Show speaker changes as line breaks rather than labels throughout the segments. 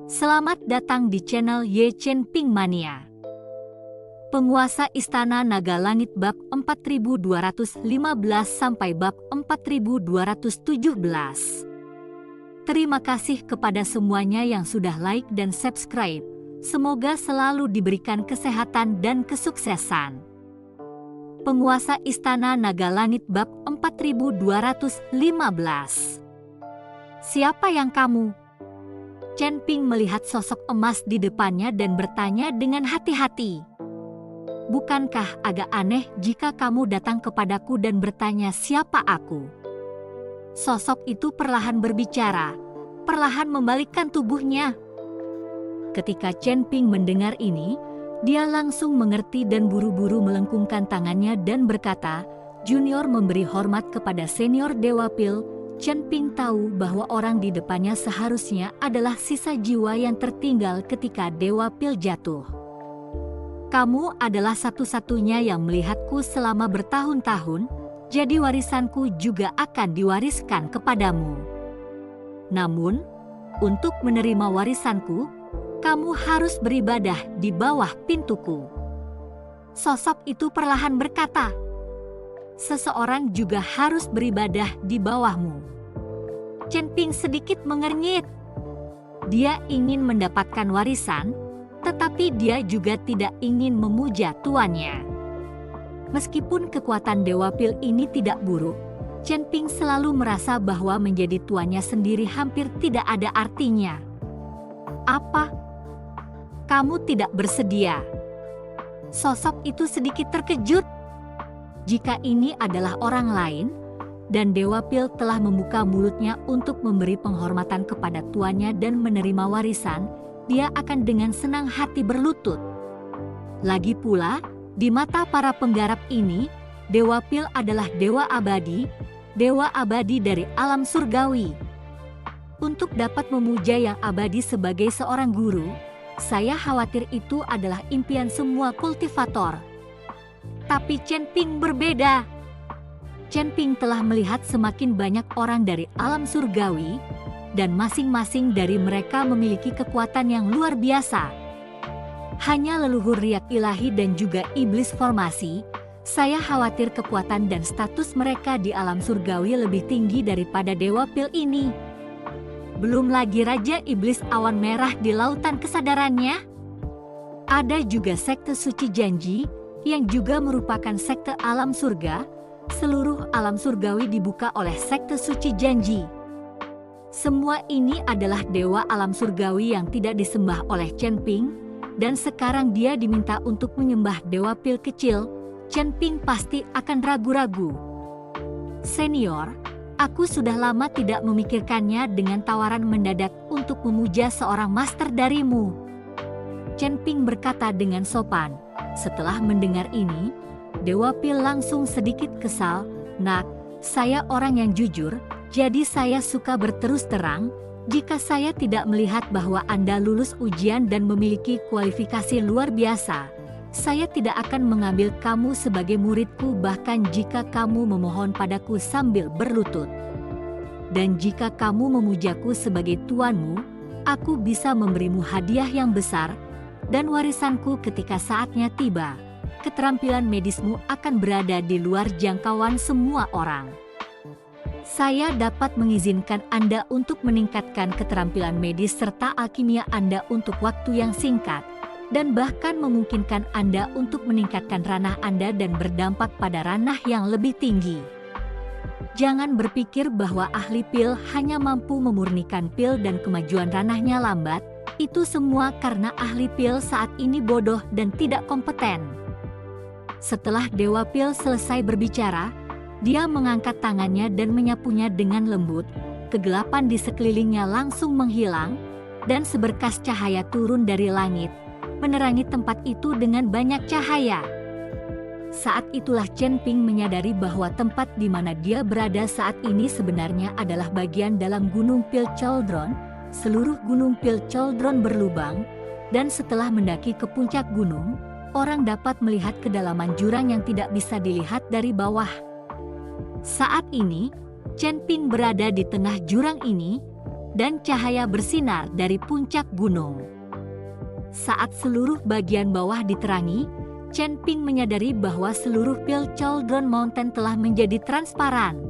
Selamat datang di channel Ye Chen Ping Mania. Penguasa Istana Naga Langit bab 4215 sampai bab 4217. Terima kasih kepada semuanya yang sudah like dan subscribe. Semoga selalu diberikan kesehatan dan kesuksesan. Penguasa Istana Naga Langit bab 4215. Siapa yang kamu? Chen Ping melihat sosok emas di depannya dan bertanya dengan hati-hati. Bukankah agak aneh jika kamu datang kepadaku dan bertanya siapa aku? Sosok itu perlahan berbicara, perlahan membalikkan tubuhnya. Ketika Chen Ping mendengar ini, dia langsung mengerti dan buru-buru melengkungkan tangannya dan berkata, "Junior memberi hormat kepada senior Dewa Pil." Chen Ping tahu bahwa orang di depannya seharusnya adalah sisa jiwa yang tertinggal ketika Dewa Pil jatuh. Kamu adalah satu-satunya yang melihatku selama bertahun-tahun, jadi warisanku juga akan diwariskan kepadamu. Namun, untuk menerima warisanku, kamu harus beribadah di bawah pintuku. Sosok itu perlahan berkata, "Seseorang juga harus beribadah di bawahmu." Chen Ping sedikit mengernyit. Dia ingin mendapatkan warisan, tetapi dia juga tidak ingin memuja tuannya. Meskipun kekuatan Dewa Pil ini tidak buruk, Chen Ping selalu merasa bahwa menjadi tuannya sendiri hampir tidak ada artinya. "Apa? Kamu tidak bersedia?" Sosok itu sedikit terkejut. Jika ini adalah orang lain, dan Dewa Pil telah membuka mulutnya untuk memberi penghormatan kepada tuannya dan menerima warisan, dia akan dengan senang hati berlutut. Lagi pula, di mata para penggarap ini, Dewa Pil adalah dewa abadi dari alam surgawi. Untuk dapat memuja yang abadi sebagai seorang guru, saya khawatir itu adalah impian semua kultivator. Tapi Chen Ping berbeda. Chen Ping telah melihat semakin banyak orang dari alam surgawi, dan masing-masing dari mereka memiliki kekuatan yang luar biasa. Hanya leluhur riak ilahi dan juga iblis formasi, saya khawatir kekuatan dan status mereka di alam surgawi lebih tinggi daripada Dewa Pil ini. Belum lagi Raja Iblis Awan Merah di lautan kesadarannya. Ada juga sekte suci janji, yang juga merupakan sekte alam surga. Seluruh alam surgawi dibuka oleh sekte suci janji. Semua ini adalah dewa alam surgawi yang tidak disembah oleh Chen Ping, dan sekarang dia diminta untuk menyembah Dewa Pil kecil. Chen Ping pasti akan ragu-ragu. "Senior, aku sudah lama tidak memikirkannya dengan tawaran mendadak untuk memuja seorang master darimu." Chen Ping berkata dengan sopan. Setelah mendengar ini, Dewa Pil langsung sedikit kesal. "Nak, saya orang yang jujur, jadi saya suka berterus terang. Jika saya tidak melihat bahwa Anda lulus ujian dan memiliki kualifikasi luar biasa, saya tidak akan mengambil kamu sebagai muridku bahkan jika kamu memohon padaku sambil berlutut. Dan jika kamu memujaku sebagai tuanmu, aku bisa memberimu hadiah yang besar dan warisanku ketika saatnya tiba. Keterampilan medismu akan berada di luar jangkauan semua orang. Saya dapat mengizinkan Anda untuk meningkatkan keterampilan medis serta alkimia Anda untuk waktu yang singkat, dan bahkan memungkinkan Anda untuk meningkatkan ranah Anda dan berdampak pada ranah yang lebih tinggi. Jangan berpikir bahwa ahli pil hanya mampu memurnikan pil dan kemajuan ranahnya lambat. Itu semua karena ahli pil saat ini bodoh dan tidak kompeten." Setelah Dewa Pil selesai berbicara, dia mengangkat tangannya dan menyapunya dengan lembut. Kegelapan di sekelilingnya langsung menghilang, dan seberkas cahaya turun dari langit, menerangi tempat itu dengan banyak cahaya. Saat itulah Chen Ping menyadari bahwa tempat di mana dia berada saat ini sebenarnya adalah bagian dalam Gunung Pil Cauldron. Seluruh Gunung Pil Cauldron berlubang, dan setelah mendaki ke puncak gunung, orang dapat melihat kedalaman jurang yang tidak bisa dilihat dari bawah. Saat ini, Chen Ping berada di tengah jurang ini, dan cahaya bersinar dari puncak gunung. Saat seluruh bagian bawah diterangi, Chen Ping menyadari bahwa seluruh pil Cauldron Mountain telah menjadi transparan.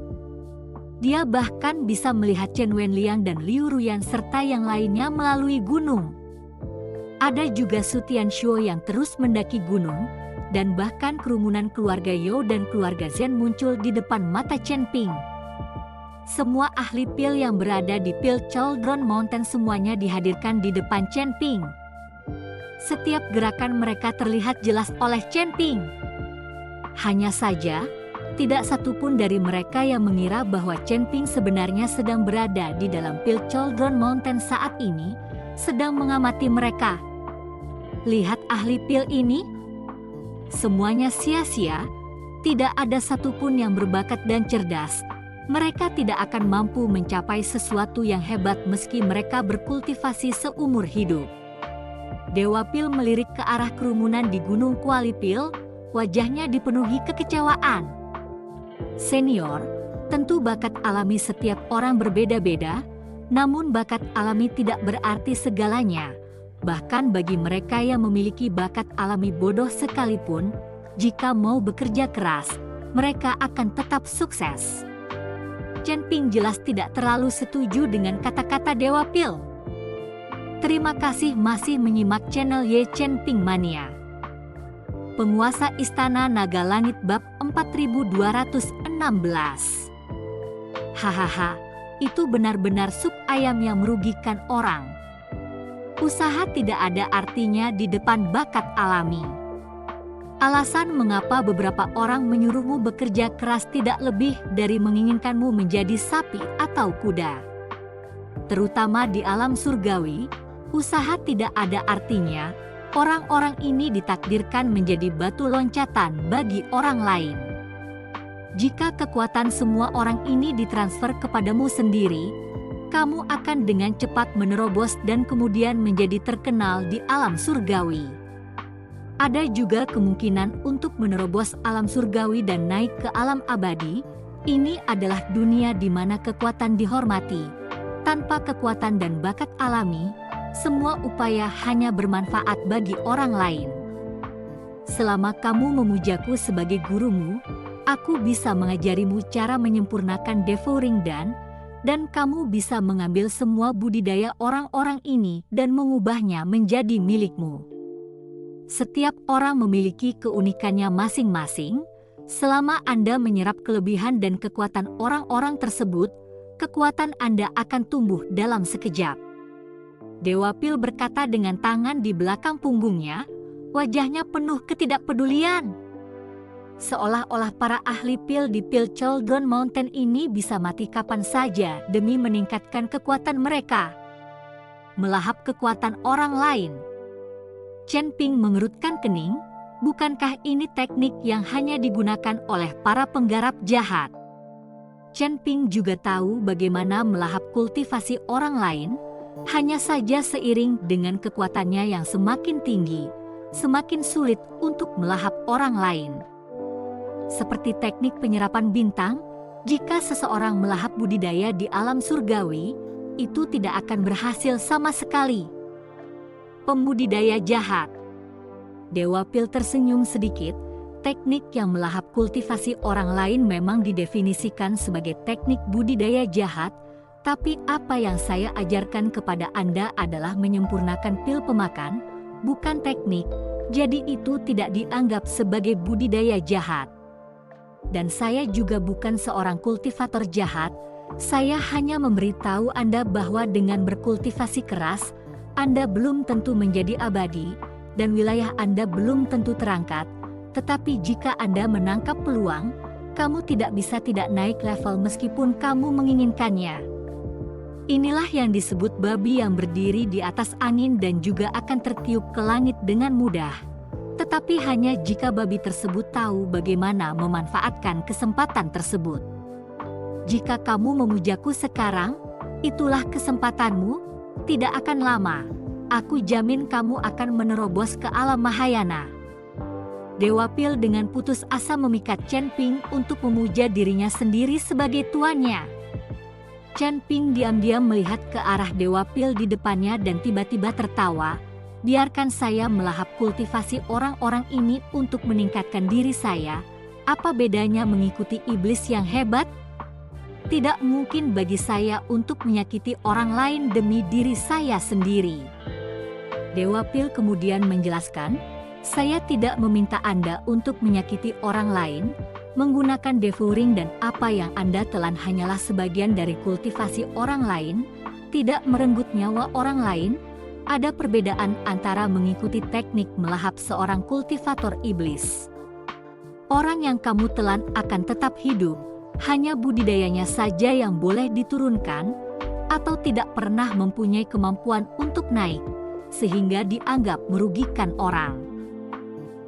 Dia bahkan bisa melihat Chen Wenliang dan Liu Ruyan serta yang lainnya melalui gunung. Ada juga Su Tianshuo yang terus mendaki gunung, dan bahkan kerumunan keluarga You dan keluarga Zhen muncul di depan mata Chen Ping. Semua ahli pil yang berada di pil Cauldron Mountain semuanya dihadirkan di depan Chen Ping. Setiap gerakan mereka terlihat jelas oleh Chen Ping. Hanya saja, tidak satupun dari mereka yang mengira bahwa Chen Ping sebenarnya sedang berada di dalam pil Cauldron Mountain saat ini, sedang mengamati mereka. Lihat ahli pil ini? Semuanya sia-sia, tidak ada satupun yang berbakat dan cerdas. Mereka tidak akan mampu mencapai sesuatu yang hebat meski mereka berkultivasi seumur hidup. Dewa Pil melirik ke arah kerumunan di Gunung Kuali Pil, wajahnya dipenuhi kekecewaan. Senior, tentu bakat alami setiap orang berbeda-beda, namun bakat alami tidak berarti segalanya. Bahkan bagi mereka yang memiliki bakat alami bodoh sekalipun, jika mau bekerja keras, mereka akan tetap sukses. Chen Ping jelas tidak terlalu setuju dengan kata-kata Dewa Pil. Terima kasih masih menyimak channel Ye Chen Ping Mania. Penguasa Istana Naga Langit bab 4216. Hahaha, itu benar-benar sup ayam yang merugikan orang. Usaha tidak ada artinya di depan bakat alami. Alasan mengapa beberapa orang menyuruhmu bekerja keras tidak lebih dari menginginkanmu menjadi sapi atau kuda. Terutama di alam surgawi, usaha tidak ada artinya. Orang-orang ini ditakdirkan menjadi batu loncatan bagi orang lain. Jika kekuatan semua orang ini ditransfer kepadamu sendiri, kamu akan dengan cepat menerobos dan kemudian menjadi terkenal di alam surgawi. Ada juga kemungkinan untuk menerobos alam surgawi dan naik ke alam abadi. Ini adalah dunia di mana kekuatan dihormati. Tanpa kekuatan dan bakat alami, semua upaya hanya bermanfaat bagi orang lain. Selama kamu memujaku sebagai gurumu, aku bisa mengajarimu cara menyempurnakan devouring dan kamu bisa mengambil semua budidaya orang-orang ini dan mengubahnya menjadi milikmu. Setiap orang memiliki keunikannya masing-masing. Selama Anda menyerap kelebihan dan kekuatan orang-orang tersebut, kekuatan Anda akan tumbuh dalam sekejap. Dewa Pil berkata dengan tangan di belakang punggungnya, wajahnya penuh ketidakpedulian. Seolah-olah para ahli pil di pil Cauldron Mountain ini bisa mati kapan saja demi meningkatkan kekuatan mereka. Melahap kekuatan orang lain. Chen Ping mengerutkan kening, bukankah ini teknik yang hanya digunakan oleh para penggarap jahat? Chen Ping juga tahu bagaimana melahap kultivasi orang lain, hanya saja seiring dengan kekuatannya yang semakin tinggi, semakin sulit untuk melahap orang lain. Seperti teknik penyerapan bintang, jika seseorang melahap budidaya di alam surgawi, itu tidak akan berhasil sama sekali. Pembudidaya jahat. Dewa Pil tersenyum sedikit. Teknik yang melahap kultivasi orang lain memang didefinisikan sebagai teknik budidaya jahat, tapi apa yang saya ajarkan kepada Anda adalah menyempurnakan pil pemakan, bukan teknik, jadi itu tidak dianggap sebagai budidaya jahat. Dan saya juga bukan seorang kultivator jahat, saya hanya memberitahu Anda bahwa dengan berkultivasi keras, Anda belum tentu menjadi abadi, dan wilayah Anda belum tentu terangkat, tetapi jika Anda menangkap peluang, kamu tidak bisa tidak naik level meskipun kamu menginginkannya. Inilah yang disebut babi yang berdiri di atas angin dan juga akan tertiup ke langit dengan mudah. Tetapi hanya jika babi tersebut tahu bagaimana memanfaatkan kesempatan tersebut. Jika kamu memujaku sekarang, itulah kesempatanmu. Tidak akan lama, aku jamin kamu akan menerobos ke alam Mahayana. Dewa Pil dengan putus asa memikat Chen Ping untuk memuja dirinya sendiri sebagai tuannya. Chen Ping diam-diam melihat ke arah Dewa Pil di depannya dan tiba-tiba tertawa. Biarkan saya melahap kultivasi orang-orang ini untuk meningkatkan diri saya. Apa bedanya mengikuti iblis yang hebat? Tidak mungkin bagi saya untuk menyakiti orang lain demi diri saya sendiri. Dewa Pil kemudian menjelaskan, saya tidak meminta Anda untuk menyakiti orang lain. Menggunakan devouring dan apa yang Anda telan hanyalah sebagian dari kultivasi orang lain, tidak merenggut nyawa orang lain. Ada perbedaan antara mengikuti teknik melahap seorang kultivator iblis. Orang yang kamu telan akan tetap hidup, hanya budidayanya saja yang boleh diturunkan, atau tidak pernah mempunyai kemampuan untuk naik, sehingga dianggap merugikan orang.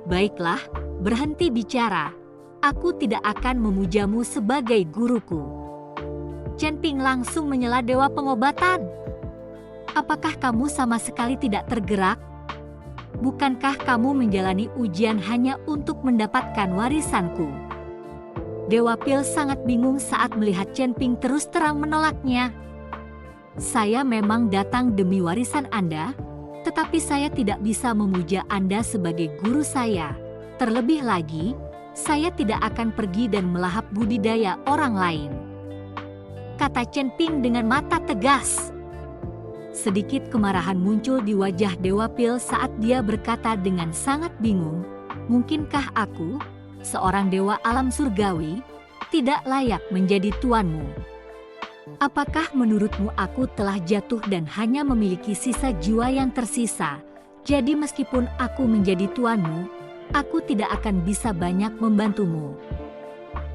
Baiklah, berhenti bicara. Aku tidak akan memujamu sebagai guruku. Chen Ping langsung menyela Dewa Pengobatan. Apakah kamu sama sekali tidak tergerak? Bukankah kamu menjalani ujian hanya untuk mendapatkan warisanku? Dewa Pil sangat bingung saat melihat Chen Ping terus terang menolaknya. Saya memang datang demi warisan Anda, tetapi saya tidak bisa memuja Anda sebagai guru saya. Terlebih lagi, saya tidak akan pergi dan melahap budidaya orang lain, kata Chen Ping dengan mata tegas. Sedikit kemarahan muncul di wajah Dewa Pil saat dia berkata dengan sangat bingung, mungkinkah aku, seorang dewa alam surgawi, tidak layak menjadi tuanmu? Apakah menurutmu aku telah jatuh dan hanya memiliki sisa jiwa yang tersisa? Jadi meskipun aku menjadi tuanmu, aku tidak akan bisa banyak membantumu.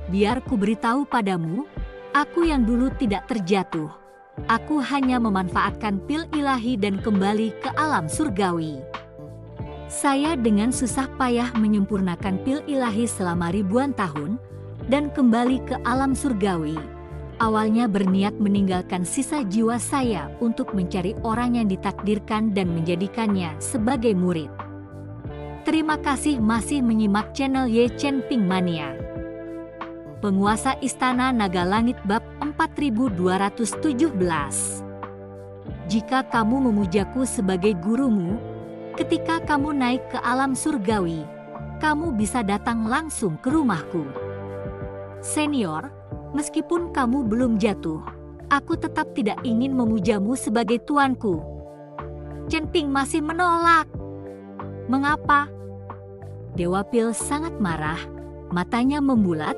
Biar ku beritahu padamu, aku yang dulu tidak terjatuh. Aku hanya memanfaatkan pil ilahi dan kembali ke alam surgawi. Saya dengan susah payah menyempurnakan pil ilahi selama ribuan tahun dan kembali ke alam surgawi. Awalnya berniat meninggalkan sisa jiwa saya untuk mencari orang yang ditakdirkan dan menjadikannya sebagai murid. Terima kasih masih menyimak channel Ye Chen Ping Mania. Penguasa Istana Naga Langit Bab 4217. Jika kamu memujaku sebagai gurumu, ketika kamu naik ke alam surgawi, kamu bisa datang langsung ke rumahku. Senior, meskipun kamu belum jatuh, aku tetap tidak ingin memujamu sebagai tuanku. Chen Ping masih menolak. Mengapa? Dewa Pil sangat marah, matanya membulat.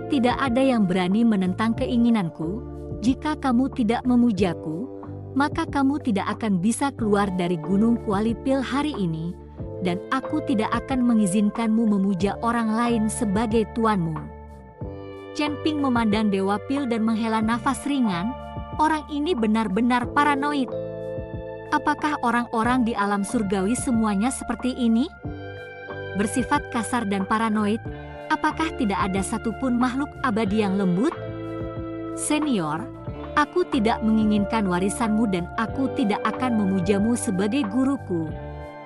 Tidak ada yang berani menentang keinginanku. Jika kamu tidak memujaku, maka kamu tidak akan bisa keluar dari Gunung Kuali Pil hari ini, dan aku tidak akan mengizinkanmu memuja orang lain sebagai tuanmu. Chen Ping memandang Dewa Pil dan menghela nafas ringan. Orang ini benar-benar paranoid. Apakah orang-orang di alam surgawi semuanya seperti ini? Bersifat kasar dan paranoid, apakah tidak ada satupun makhluk abadi yang lembut? Senior, aku tidak menginginkan warisanmu dan aku tidak akan memujamu sebagai guruku.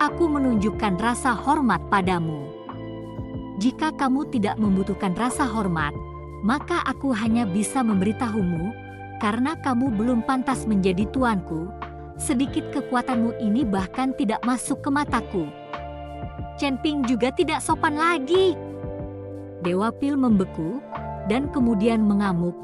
Aku menunjukkan rasa hormat padamu. Jika kamu tidak membutuhkan rasa hormat, maka aku hanya bisa memberitahumu, karena kamu belum pantas menjadi tuanku. Sedikit kekuatanmu ini bahkan tidak masuk ke mataku. Chen Ping juga tidak sopan lagi. Dewa Pil membeku dan kemudian mengamuk.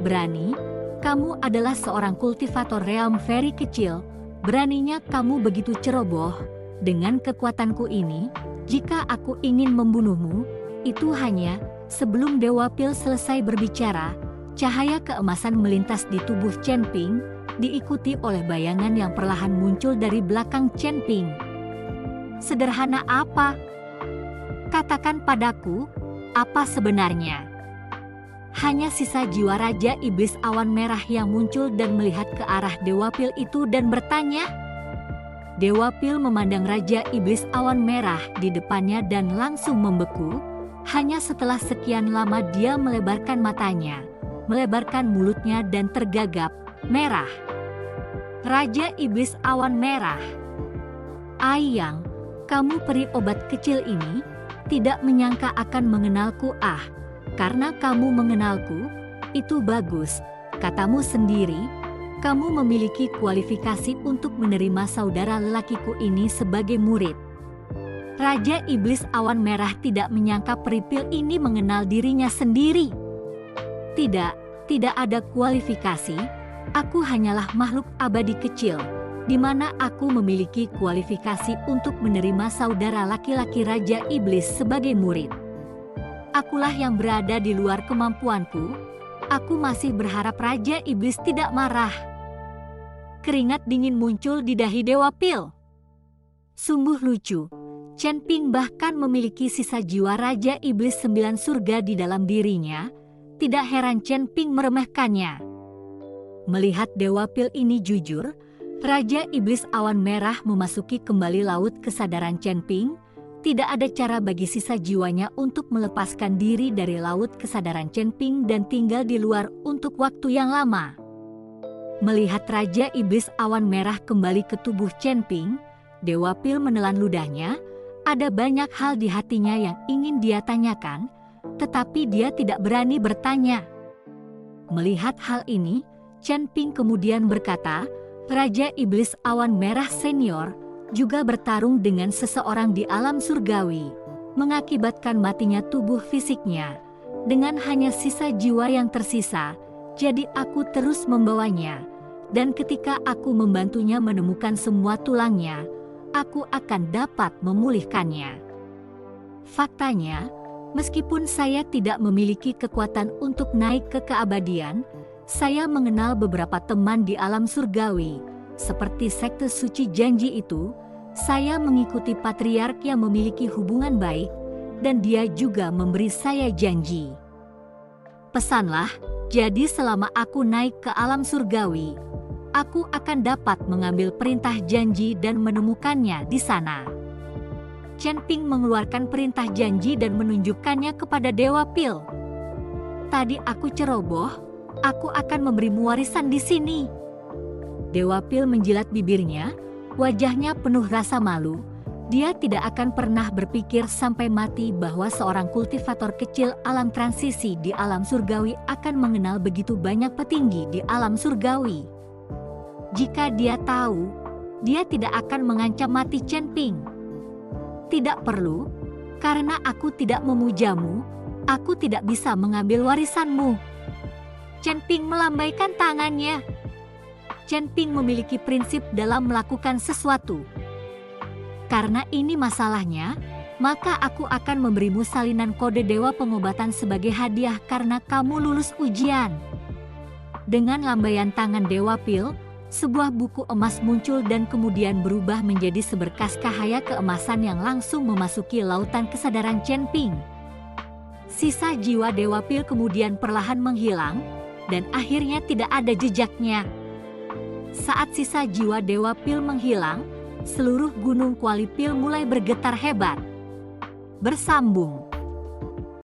Berani? Kamu adalah seorang kultivator realm fairy kecil. Beraninya kamu begitu ceroboh. Dengan kekuatanku ini, jika aku ingin membunuhmu, itu hanya. Sebelum Dewa Pil selesai berbicara, cahaya keemasan melintas di tubuh Chen Ping, diikuti oleh bayangan yang perlahan muncul dari belakang Chen Ping. Sederhana apa? Katakan padaku, apa sebenarnya? Hanya sisa jiwa Raja Iblis Awan Merah yang muncul dan melihat ke arah Dewa Pil itu dan bertanya. Dewa Pil memandang Raja Iblis Awan Merah di depannya dan langsung membeku. Hanya setelah sekian lama dia melebarkan matanya, melebarkan mulutnya dan tergagap, merah. Raja Iblis Awan Merah. Ayang, kamu peri obat kecil ini, tidak menyangka akan mengenalku karena kamu mengenalku, itu bagus. Katamu sendiri, kamu memiliki kualifikasi untuk menerima saudara lelakiku ini sebagai murid. Raja Iblis Awan Merah tidak menyangka peripil ini mengenal dirinya sendiri. Tidak ada kualifikasi. Aku hanyalah makhluk abadi kecil, di mana aku memiliki kualifikasi untuk menerima saudara laki-laki Raja Iblis sebagai murid. Akulah yang berada di luar kemampuanku. Aku masih berharap Raja Iblis tidak marah. Keringat dingin muncul di dahi Dewa Pil. Sungguh lucu, Chen Ping bahkan memiliki sisa jiwa Raja Iblis 9 surga di dalam dirinya. Tidak heran Chen Ping meremehkannya. Melihat Dewa Pil ini jujur, Raja Iblis Awan Merah memasuki kembali laut kesadaran Chen Ping. Tidak ada cara bagi sisa jiwanya untuk melepaskan diri dari laut kesadaran Chen Ping dan tinggal di luar untuk waktu yang lama. Melihat Raja Iblis Awan Merah kembali ke tubuh Chen Ping, Dewa Pil menelan ludahnya. Ada banyak hal di hatinya yang ingin dia tanyakan, tetapi dia tidak berani bertanya. Melihat hal ini, Chen Ping kemudian berkata, Raja Iblis Awan Merah Senior juga bertarung dengan seseorang di alam surgawi, mengakibatkan matinya tubuh fisiknya. Dengan hanya sisa jiwa yang tersisa, jadi aku terus membawanya. Dan ketika aku membantunya menemukan semua tulangnya, aku akan dapat memulihkannya. Faktanya, meskipun saya tidak memiliki kekuatan untuk naik ke keabadian, saya mengenal beberapa teman di alam surgawi, seperti sekte suci janji itu. Saya mengikuti patriark yang memiliki hubungan baik, dan dia juga memberi saya janji. Pesanlah, jadi selama aku naik ke alam surgawi, aku akan dapat mengambil perintah janji dan menemukannya di sana. Chen Ping mengeluarkan perintah janji dan menunjukkannya kepada Dewa Pil. Tadi aku ceroboh. Aku akan memberimu warisan di sini. Dewa Pil menjilat bibirnya, wajahnya penuh rasa malu. Dia tidak akan pernah berpikir sampai mati bahwa seorang kultivator kecil alam transisi di alam surgawi akan mengenal begitu banyak petinggi di alam surgawi. Jika dia tahu, dia tidak akan mengancam mati Chen Ping. Tidak perlu, karena aku tidak memujamu, aku tidak bisa mengambil warisanmu. Chen Ping melambaikan tangannya. Chen Ping memiliki prinsip dalam melakukan sesuatu. Karena ini masalahnya, maka aku akan memberimu salinan kode dewa pengobatan sebagai hadiah karena kamu lulus ujian. Dengan lambaian tangan Dewa Pil, sebuah buku emas muncul dan kemudian berubah menjadi seberkas cahaya keemasan yang langsung memasuki lautan kesadaran Chen Ping. Sisa jiwa Dewa Pil kemudian perlahan menghilang, dan akhirnya tidak ada jejaknya. Saat sisa jiwa Dewa Pil menghilang, seluruh gunung Kuali Pil mulai bergetar hebat. Bersambung.